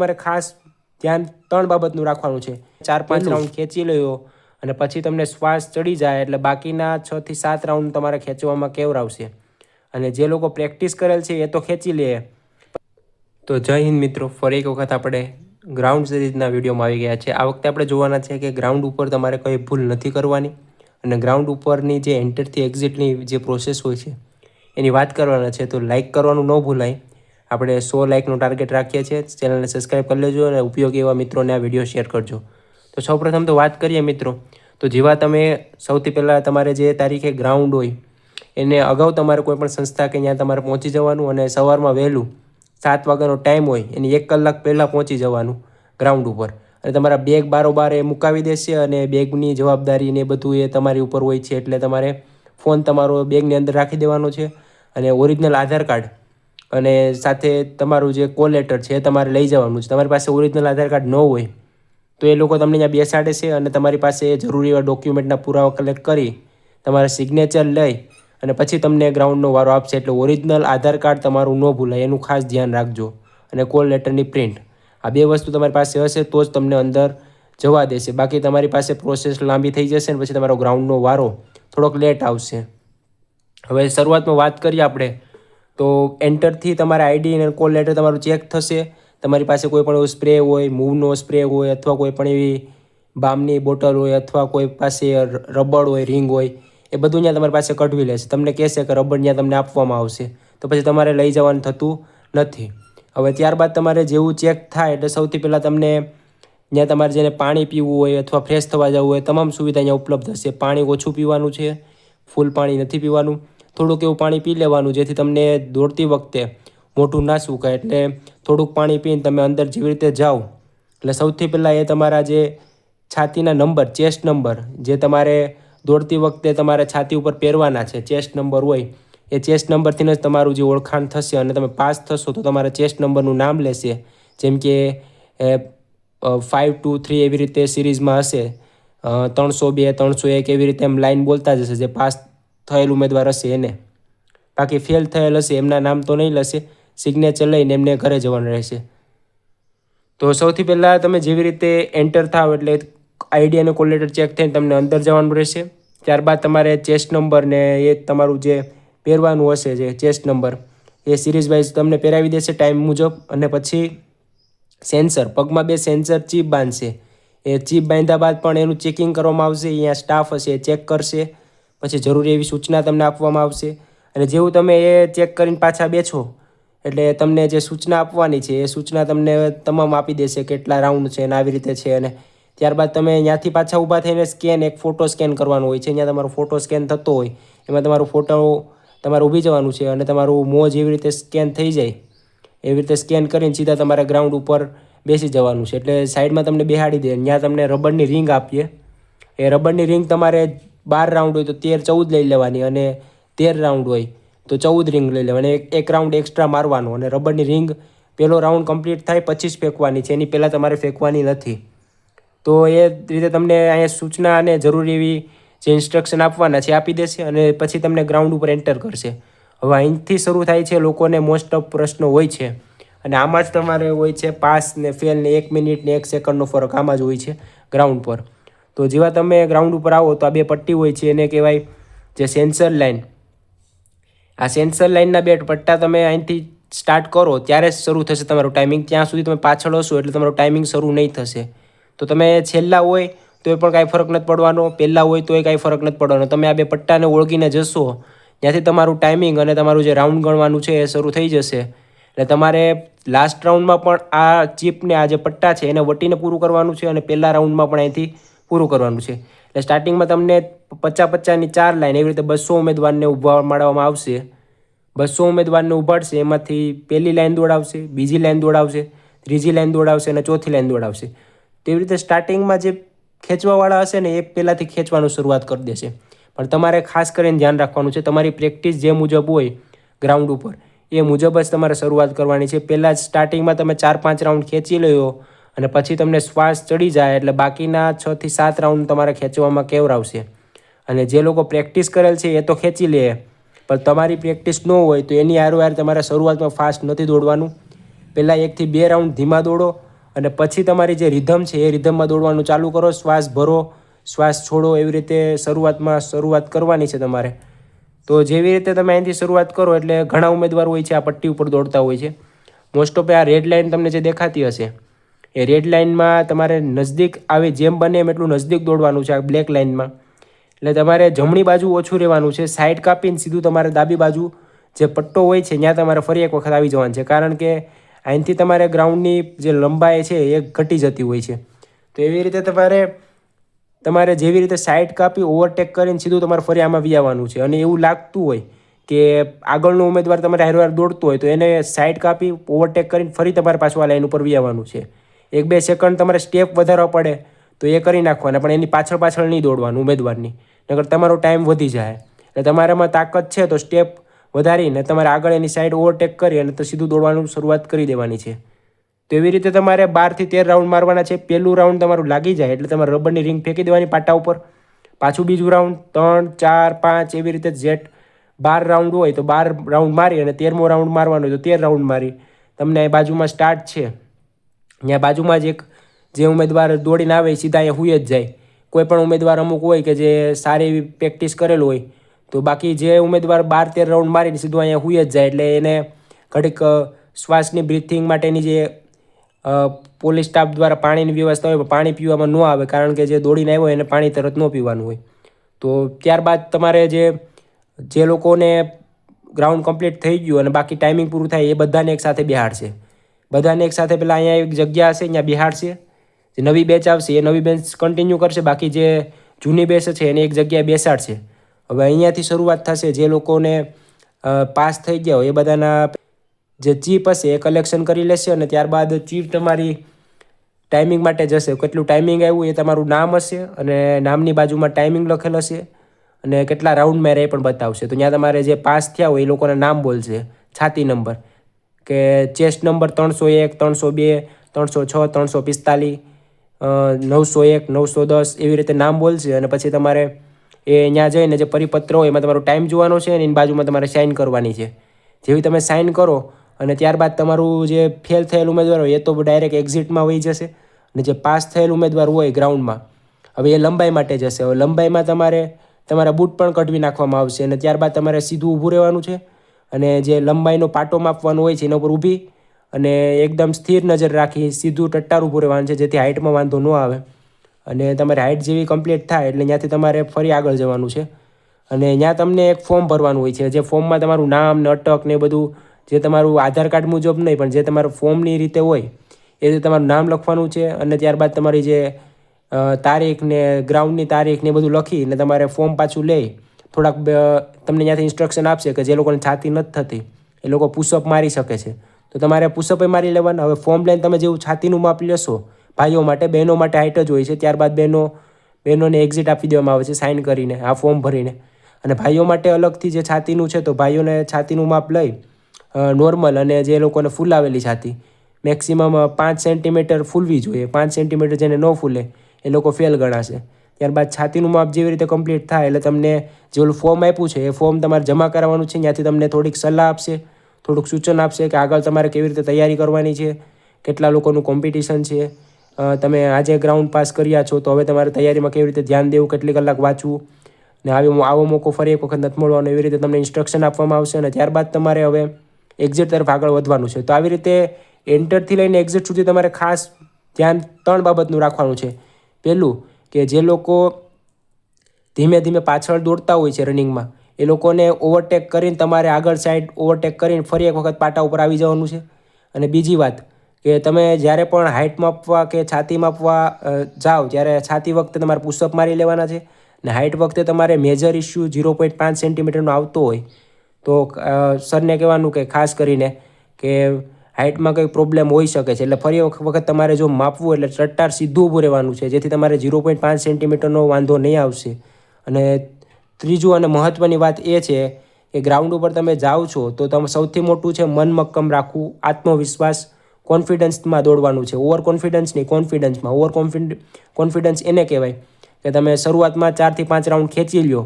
તમારે ખાસ ધ્યાન 3 બાબતનું રાખવાનું છે। 4-5 રાઉન્ડ ખેંચી લ્યો અને પછી તમને શ્વાસ ચડી જાય એટલે બાકીના 6 થી 7 રાઉન્ડ તમારે ખેંચવામાં કેવરાવશે। અને જે લોકો પ્રેક્ટિસ કરેલ છે એ તો ખેંચી લે। તો જય હિન્દ મિત્રો, ફરી એક વખત આપણે ગ્રાઉન્ડ સિરીઝના વિડીયોમાં આવી ગયા છે। આ વખતે આપણે જોવાના છે કે ગ્રાઉન્ડ ઉપર તમારે કંઈ ભૂલ નથી કરવાની અને ગ્રાઉન્ડ ઉપરની જે એન્ટરથી એક્ઝિટની જે પ્રોસેસ હોય છે એની વાત કરવાના છે। તો લાઇક કરવાનું ન ભૂલાય। આપણે 100 લાઇકનું ટાર્ગેટ રાખીએ છીએ। ચેનલને સબસ્ક્રાઈબ કરી લેજો અને ઉપયોગી એવા મિત્રોને આ વિડીયો શેર કરજો। તો સૌપ્રથમ તો વાત કરીએ મિત્રો, તો જેવા તમે સૌથી પહેલાં તમારે જે તારીખે ગ્રાઉન્ડ હોય એને અગાઉ તમારે કોઈપણ સંસ્થા કે ત્યાં તમારે પહોંચી જવાનું અને સવારમાં વહેલું 7 વાગ્યાનો ટાઈમ હોય એની 1 કલાક પહેલાં પહોંચી જવાનું ગ્રાઉન્ડ ઉપર। અને તમારા બેગ બારોબાર એ મુકાવી દેશે અને બેગની જવાબદારી ને બધું એ તમારી ઉપર હોય છે। એટલે તમારે ફોન તમારો બેગની અંદર રાખી દેવાનો છે અને ઓરિજિનલ આધાર કાર્ડ અને સાથે તમારું જે કોલ લેટર છે એ તમારે લઈ જવાનું છે। તમારી પાસે ઓરિજિનલ આધાર કાર્ડ ન હોય તો એ લોકો તમને ત્યાં બેસાડે છે અને તમારી પાસે જરૂરી એવા ડોક્યુમેન્ટના પુરાવા કલેક્ટ કરી તમારા સિગ્નેચર લઈ અને પછી તમને ગ્રાઉન્ડનો વારો આપશે। એટલે ઓરિજિનલ આધાર કાર્ડ તમારું ન ભૂલાય એનું ખાસ ધ્યાન રાખજો અને કોલ લેટરની પ્રિન્ટ, આ 2 વસ્તુ તમારી પાસે હશે તો જ તમને અંદર જવા દેશે। બાકી તમારી પાસે પ્રોસેસ લાંબી થઈ જશે ને પછી તમારો ગ્રાઉન્ડનો વારો થોડોક લેટ આવશે। હવે શરૂઆતમાં વાત કરીએ આપણે તો એન્ટરથી તમારા આઈડી અને કોલ લેટર તમારું ચેક થશે। તમારી પાસે કોઈ પણ એવો સ્પ્રે હોય, મૂવનો સ્પ્રે હોય અથવા કોઈ પણ એવી બામની બોટલ હોય અથવા કોઈ પાસે રબડ હોય, રિંગ હોય, એ બધું ત્યાં તમારી પાસે કઢવી લેશે। તમને કહેશે કે રબડ ત્યાં તમને આપવામાં આવશે તો પછી તમારે લઈ જવાનું થતું નથી। હવે ત્યારબાદ તમારે જેવું ચેક થાય એટલે સૌથી પહેલાં તમને ત્યાં તમારે જેને પાણી પીવું હોય અથવા ફ્રેશ થવા જવું હોય તમામ સુવિધા અહીંયા ઉપલબ્ધ હશે। પાણી ઓછું પીવાનું છે, ફૂલ પાણી નથી પીવાનું, થોડુંક એવું પાણી પી લેવાનું જેથી તમને દોડતી વખતે મોઢું ના સુકાય। એટલે થોડુંક પાણી પીને તમે અંદર જેવી રીતે જાઓ એટલે સૌથી પહેલાં એ તમારા જે છાતીના નંબર, ચેસ્ટ નંબર જે તમારે દોડતી વખતે તમારે છાતી ઉપર પહેરવાના છે, ચેસ્ટ નંબર હોય એ ચેસ્ટ નંબરથી જ તમારું જે ઓળખાણ થશે અને તમે પાસ થશો તો તમારા ચેસ્ટ નંબરનું નામ લેશે। જેમ કે 5, 2, 3 એવી રીતે સિરીઝમાં હશે, 302, 301 એવી રીતે એમ લાઈન બોલતા જ હશે જે પાસ થયેલ ઉમેદવાર હશે એને। બાકી ફેલ થયેલ હશે એમના નામ તો નહીં લેશે, સિગ્નેચર લઈને એમને ઘરે જવાનું રહેશે। તો સૌથી પહેલાં તમે જેવી રીતે એન્ટર થાવ એટલે આઈડી અને કોલ લેટર ચેક થઈને તમને અંદર જવાનું રહેશે। ત્યારબાદ તમારે ચેસ્ટ નંબર ને એ તમારું જે પહેરવાનું હશે જે ચેસ્ટ નંબર એ સિરીઝ વાઇઝ તમને પહેરાવી દેશે ટાઈમ મુજબ। અને પછી સેન્સર, પગમાં 2 સેન્સર ચીપ બાંધશે। એ ચીપ બાંધ્યા બાદ પણ એનું ચેકિંગ કરવામાં આવશે। અહીંયા સ્ટાફ હશે એ ચેક કરશે, પછી જરૂરી એવી સૂચના તમને આપવામાં આવશે। અને જેવું તમે એ ચેક કરીને પાછા બેસો એટલે તમને જે સૂચના આપવાની છે એ સૂચના તમને તમામ આપી દેશે, કેટલા રાઉન્ડ છે અને આવી રીતે છે। અને ત્યારબાદ તમે ત્યાંથી પાછા ઊભા થઈને એક ફોટો સ્કેન કરવાનો હોય છે। અહીંયા તમારો ફોટો સ્કેન થતો હોય એમાં તમારો ફોટો તમારે ઊભી જવાનું છે અને તમારું મોં જેવી રીતે સ્કેન થઈ જાય એવી રીતે સ્કેન કરીને સીધા તમારે ગ્રાઉન્ડ ઉપર બેસી જવાનું છે। એટલે સાઈડમાં તમને બેસાડી દે, ત્યાં તમને રબરની રિંગ આપીએ। એ રબરની રિંગ તમારે 12 રાઉન્ડ હોય તો 13, 14 લઈ લેવાની અને 13 રાઉન્ડ હોય તો 14 રિંગ લઈ લેવાની, એક રાઉન્ડ એક્સ્ટ્રા મારવાનો। અને રબરની રિંગ પહેલો રાઉન્ડ કમ્પ્લીટ થાય પછી જ ફેંકવાની છે, એની પહેલાં તમારે ફેંકવાની નથી। તો એ રીતે તમને અહીંયા સૂચના અને જરૂરી એવી જે ઇન્સ્ટ્રક્શન આપવાના છે આપી દેશે અને પછી તમને ગ્રાઉન્ડ ઉપર એન્ટર કરશે। હવે અહીંથી શરૂ થાય છે લોકોને મોસ્ટ ઓફ પ્રશ્નો હોય છે અને આમાં જ તમારે હોય છે પાસ ને ફેલ ને 1 મિનિટ ને 1 સેકન્ડનો ફરક આમાં જ હોય છે ગ્રાઉન્ડ પર। તો જેવા તમે ગ્રાઉન્ડ ઉપર આવો તો આ 2 પટ્ટી હોય છે એને કહેવાય જે સેન્સર લાઇન। આ સેન્સર લાઇનના 2 પટ્ટા તમે અહીંથી સ્ટાર્ટ કરો ત્યારે જ શરૂ થશે તમારું ટાઈમિંગ। ત્યાં સુધી તમે પાછળ હશો એટલે તમારું ટાઈમિંગ શરૂ નહીં થશે। તો તમે છેલ્લા હોય તો એ પણ કાંઈ ફરક નથી પડવાનો, પહેલાં હોય તો એ કાંઈ ફરક નથી પડવાનો। તમે આ 2 પટ્ટાને ઓળખીને જશો ત્યાંથી તમારું ટાઈમિંગ અને તમારું જે રાઉન્ડ ગણવાનું છે એ શરૂ થઈ જશે। એટલે તમારે લાસ્ટ રાઉન્ડમાં પણ આ ચીપને આ જે પટ્ટા છે એને વટીને પૂરું કરવાનું છે અને પહેલા રાઉન્ડમાં પણ અહીંથી પૂરું કરવાનું છે। એટલે સ્ટાર્ટિંગમાં તમને 50-50ની 4 લાઈન એવી રીતે 200 ઉમેદવારને ઊભા માંડવામાં આવશે। 200 ઉમેદવારને ઉભાડશે, એમાંથી પહેલી લાઈન દોડાવશે, બીજી લાઈન દોડાવશે, ત્રીજી લાઈન દોડાવશે અને ચોથી લાઈન દોડાવશે। તેવી રીતે સ્ટાર્ટિંગમાં જે ખેંચવાવાળા હશે ને એ પહેલાંથી ખેંચવાનું શરૂઆત કરી દેશે। પણ તમારે ખાસ કરીને ધ્યાન રાખવાનું છે તમારી પ્રેક્ટિસ જે મુજબ હોય ગ્રાઉન્ડ ઉપર એ મુજબ જ તમારે શરૂઆત કરવાની છે। પહેલાં જ સ્ટાર્ટિંગમાં તમે 4-5 રાઉન્ડ ખેંચી લ્યો અને પછી તમને શ્વાસ ચડી જાય એટલે બાકીના 6 થી 7 રાઉન્ડ તમારે ખેંચવામાં કેવરાવશે। અને જે લોકો પ્રેક્ટિસ કરેલ છે એ તો ખેંચી લે, પણ તમારી પ્રેક્ટિસ ન હોય તો એની હારોહાર તમારે શરૂઆતમાં ફાસ્ટ નથી દોડવાનું। પહેલાં 1 થી 2 રાઉન્ડ ધીમા દોડો અને પછી તમારી જે રિધમ છે એ રિધમમાં દોડવાનું ચાલુ કરો. શ્વાસ ભરો, શ્વાસ છોડો, એવી રીતે શરૂઆત કરવાની છે તમારે. તો જેવી રીતે તમે અહીંથી શરૂઆત કરો એટલે ઘણા ઉમેદવાર હોય છે આ પટ્ટી ઉપર દોડતા હોય છે. મોસ્ટ ઓફ આ રેડ લાઇન તમને જે દેખાતી હશે એ રેડ લાઇનમાં તમારે નજદીક આવી જેમ બને એમ એટલું નજદીક દોડવાનું છે આ બ્લેક લાઇનમાં. એટલે તમારે જમણી બાજુ ઓછું રહેવાનું છે. સાઈડ કાપીને સીધું તમારે ડાબી બાજુ જે પટ્ટો હોય છે ત્યાં તમારે ફરી એક વખત આવી જવાનું છે, કારણ કે અહીંથી તમારે ગ્રાઉન્ડની જે લંબાઈ છે એ ઘટી જતી હોય છે. તો એવી રીતે તમારે જેવી રીતે સાઈડ કાપી ઓવરટેક કરીને સીધું તમારે ફરી આમાં વી આવવાનું છે. અને એવું લાગતું હોય કે આગળનો ઉમેદવાર તમારે હારવાર દોડતો હોય તો એને સાઈડ કાપી ઓવરટેક કરીને ફરી તમારે પાછું આ લાઈન ઉપર વી આવવાનું છે. 1-2 સેકન્ડ તમારે સ્ટેપ વધારવા પડે તો એ કરી નાખવાના, પણ એની પાછળ નહીં દોડવાનું ઉમેદવારની, નકર તમારો ટાઈમ વધી જાય. એટલે તમારામાં તાકાત છે તો સ્ટેપ વધારીને તમારે આગળ એની સાઈડ ઓવરટેક કરી અને તો સીધું દોડવાનું શરૂઆત કરી દેવાની છે. તો એવી રીતે તમારે 12 થી 13 રાઉન્ડ મારવાના છે. પહેલું રાઉન્ડ તમારું લાગી જાય એટલે તમારે રબરની રિંગ ફેંકી દેવાની પાટા ઉપર. પાછું બીજું રાઉન્ડ 3, 4, 5 એવી રીતે જેટ 12 રાઉન્ડ હોય તો 12 રાઉન્ડ મારી અને 13મો રાઉન્ડ મારવાનો હોય તો 13 રાઉન્ડ મારી. તમને બાજુમાં સ્ટાર્ટ છે ત્યાં બાજુમાં જ જે ઉમેદવાર દોડીને આવે સીધા અહીંયા હુઈ જ જાય. કોઈ પણ ઉમેદવાર અમુક હોય કે જે સારી એવી પ્રેક્ટિસ કરેલું હોય તો બાકી જે ઉમેદવાર 12-13 રાઉન્ડ મારીને સીધું અહીંયા હુઈ જ જાય. એટલે એને ઘડીક શ્વાસની બ્રીથિંગ માટેની જે પોલીસ સ્ટાફ દ્વારા પાણીની વ્યવસ્થા હોય પાણી પીવામાં ન આવે, કારણ કે જે દોડીને આવ્યો એને પાણી તરત ન પીવાનું હોય. તો ત્યારબાદ તમારે જે લોકોને ગ્રાઉન્ડ કમ્પ્લીટ થઈ ગયું અને બાકી ટાઈમિંગ પૂરું થાય એ બધાને એકસાથે બેહાડશે. બધાને એકસાથે પહેલાં અહીંયા એક જગ્યા હશે ત્યાં બેહાડશે. જે નવી બેચ આવશે એ નવી બેચ કન્ટિન્યુ કરશે, બાકી જે જૂની બેચ છે એને એક જગ્યાએ બેસાડશે. હવે અહીંયાથી શરૂઆત થશે. જે લોકોને પાસ થઈ ગયા હોય એ બધાના જે ચીપ હશે એ કલેક્શન કરી લેશે અને ત્યારબાદ ચીપ તમારી ટાઈમિંગ માટે જશે. કેટલું ટાઈમિંગ આવ્યું એ તમારું નામ હશે અને નામની બાજુમાં ટાઈમિંગ લખેલ હશે અને કેટલા રાઉન્ડ મેરે એ પણ બતાવશે. તો ત્યાં તમારે જે પાસ થયા હોય એ લોકોના નામ બોલશે, છાતી નંબર કે ચેસ્ટ નંબર 301, 302, 306, 345, 901, 910 એવી રીતે નામ બોલશે. અને પછી તમારે એ ત્યાં જઈને જે પરિપત્ર હોય એમાં તમારો ટાઈમ જોવાનો છે અને એની બાજુમાં તમારે સાઇન કરવાની છે. જેવી તમે સાઇન કરો અને ત્યારબાદ તમારું જે ફેલ થયેલ ઉમેદવાર હોય એ તો ડાયરેક્ટ એક્ઝિટમાં વહી જશે અને જે પાસ થયેલ ઉમેદવાર હોય ગ્રાઉન્ડમાં હવે એ લંબાઈ માટે જશે. હવે લંબાઈમાં તમારા બૂટ પણ કઢવી નાખવામાં આવશે અને ત્યારબાદ તમારે સીધું ઊભું રહેવાનું છે અને જે લંબાઈનો પાટો માપવાનો હોય છે એના ઉપર ઊભી અને એકદમ સ્થિર નજર રાખી સીધું ટટ્ટાર ઊભું રહેવાનું છે, જેથી હાઇટમાં વાંધો ન આવે. અને તમારી હાઇટ જેવી કમ્પ્લીટ થાય એટલે ત્યાંથી તમારે ફરી આગળ જવાનું છે અને ત્યાં તમને એક ફોર્મ ભરવાનું હોય છે. જે ફોર્મમાં તમારું નામ ને અટક ને બધું જે તમારું આધાર કાર્ડ મુજબ નહીં પણ જે તમારું ફોર્મની રીતે હોય એ રીતે તમારું નામ લખવાનું છે અને ત્યારબાદ તમારી જે તારીખ ને ગ્રાઉન્ડની તારીખ ને બધું લખીને તમારે ફોર્મ પાછું લઈ થોડાક તમને ત્યાંથી ઇન્સ્ટ્રક્શન આપશે કે જે લોકોને છાતી નથી થતી એ લોકો પુશઅપ મારી શકે છે તો તમારે પુશઅપે મારી લેવાના. હવે ફોર્મ લઈને તમે જેવું છાતીનું માપ લેશો ભાઈઓ માટે, બહેનો માટે હાઇટ જ હોય છે. ત્યારબાદ બહેનોને એક્ઝિટ આપી દેવામાં આવે છે સાઇન કરીને આ ફોર્મ ભરીને. અને ભાઈઓ માટે અલગથી જે છાતીનું છે તો ભાઈઓને છાતીનું માપ લઈ નોર્મલ અને જે લોકોને ફૂલાવેલી છાતી મેક્સિમમ 5 સેન્ટીમીટર ફૂલવી જોઈએ. 5 સેન્ટીમીટર જેને ન ફૂલે એ લોકો ફેલ ગણાશે. ત્યારબાદ છાતીનું માપ જેવી રીતે કમ્પ્લીટ થાય એટલે તમને જે ઓલું ફોર્મ આપ્યું છે એ ફોર્મ તમારે જમા કરાવવાનું છે. ત્યાંથી તમને થોડીક સલાહ આપશે, થોડુંક સૂચન આપશે કે આગળ તમારે કેવી રીતે તૈયારી કરવાની છે, કેટલા લોકોનું કોમ્પિટિશન છે, તમે આજે ગ્રાઉન્ડ પાસ કર્યા છો તો હવે તમારે તૈયારીમાં કેવી રીતે ધ્યાન દેવું, કેટલી કલાક વાંચવું ને આવો મોકો ફરી એક વખત નથી મળવાનો, એવી રીતે તમને ઇન્સ્ટ્રક્શન આપવામાં આવશે. અને ત્યારબાદ તમારે હવે એક્ઝિટ તરફ આગળ વધવાનું છે. તો આવી રીતે એન્ટરથી લઈને એક્ઝિટ સુધી તમારે ખાસ ધ્યાન 3 બાબતનું રાખવાનું છે. પહેલું કે જે લોકો ધીમે ધીમે પાછળ દોડતા હોય છે રનિંગમાં એ લોકોને ઓવરટેક કરીને તમારે આગળ સાઈડ ઓવરટેક કરીને ફરી એક વખત પાટા ઉપર આવી જવાનું છે. અને બીજી વાત કે તમે જ્યારે પણ હાઇટ માપવા કે છાતી માપવા જાઓ ત્યારે છાતી વખતે તમારે પુશઅપ મારી લેવાના છે ને હાઇટ વખતે તમારે મેજર ઇસ્યુ 0.5 સેન્ટીમીટરનો આવતો હોય તો સરને કહેવાનું કે ખાસ કરીને કે હાઇટમાં કંઈ પ્રોબ્લેમ હોઈ શકે છે એટલે ફરી વખત તમારે જો માપવું એટલે ટટ્ટાર સીધું ઊભું રહેવાનું છે, જેથી તમારે 0.5 સેન્ટીમીટરનો વાંધો નહીં આવશે. અને ત્રીજું અને મહત્ત્વની વાત એ છે કે ગ્રાઉન્ડ ઉપર તમે જાઓ છો તો તમે સૌથી મોટું છે મન મક્કમ રાખવું, આત્મવિશ્વાસ, કોન્ફિડન્સમાં દોડવાનું છે. ઓવર કોન્ફિડન્સ નહીં, કોન્ફિડન્સમાં. કોન્ફિડન્સ એને કહેવાય કે તમે શરૂઆતમાં 4 થી 5 રાઉન્ડ ખેંચી લ્યો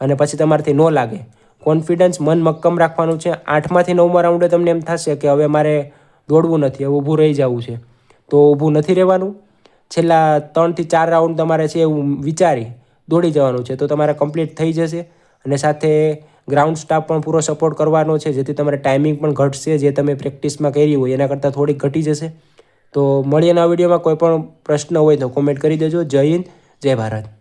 અને પછી તમારાથી ન લાગે. કોન્ફિડન્સ મન મક્કમ રાખવાનું છે. 8માંથી 9મા રાઉન્ડે તમને એમ થશે કે હવે મારે દોડવું નથી, હવે ઊભું રહી જવું છે, તો ઊભું નથી રહેવાનું. છેલ્લા 3 થી 4 રાઉન્ડ તમારે છે એવું વિચારી દોડી જવાનું છે, તો તમારે કમ્પ્લીટ થઈ જશે. અને સાથે ગ્રાઉન્ડ સ્ટાફ પણ પૂરો સપોર્ટ કરવાનો છે, જેથી તમારે ટાઈમિંગ પણ ઘટશે. જે તમે પ્રેક્ટિસમાં કરી હોય એના કરતાં થોડીક ઘટી જશે. તો મળીએ નવા વિડીયોમાં. કોઈ પણ પ્રશ્ન હોય તો કોમેન્ટ કરી દેજો. જય હિન્દ, જય ભારત.